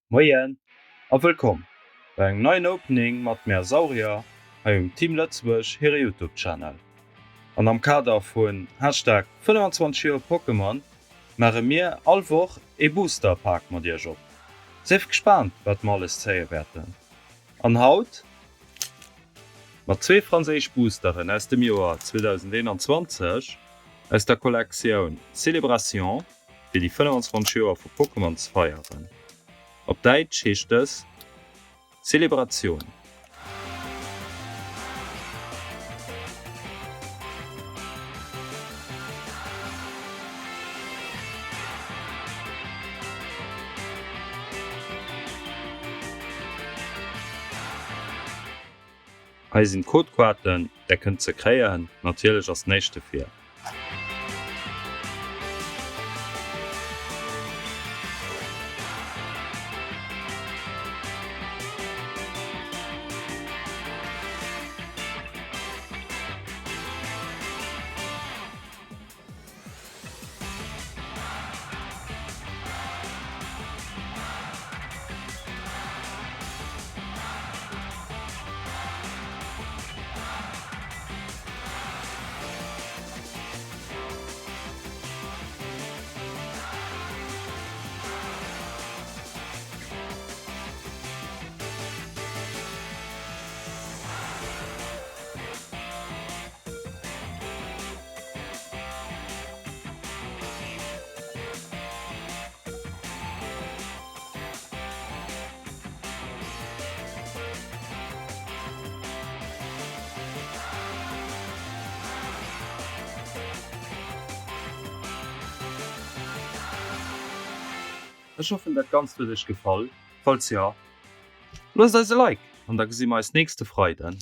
Moien a wëllkom bei eng neuen Opening mat Meer Saurier ha Team Lëtzwech hire YouTube-Channel. An am Kader vun #25 Pokémon mare mir allwoch e Boosterpark mat Dir op. Seef gespannt, wat mal alles zeie werden. An Haut mat 2 Fraseich Boosteren aus dem Joar 2021 aus der Kollektion Celebration fir die 25 Joer vu Pokémons feieren. Op Deitsch heecht es Celebration. Sinn Codequaten der kënnt ze kreieren natierlech ass nächte fir. Ich hoffe, dat ganz für dich gefallen. Falls ja, lasst euch ein Like und da sehen wir uns nächste Freude.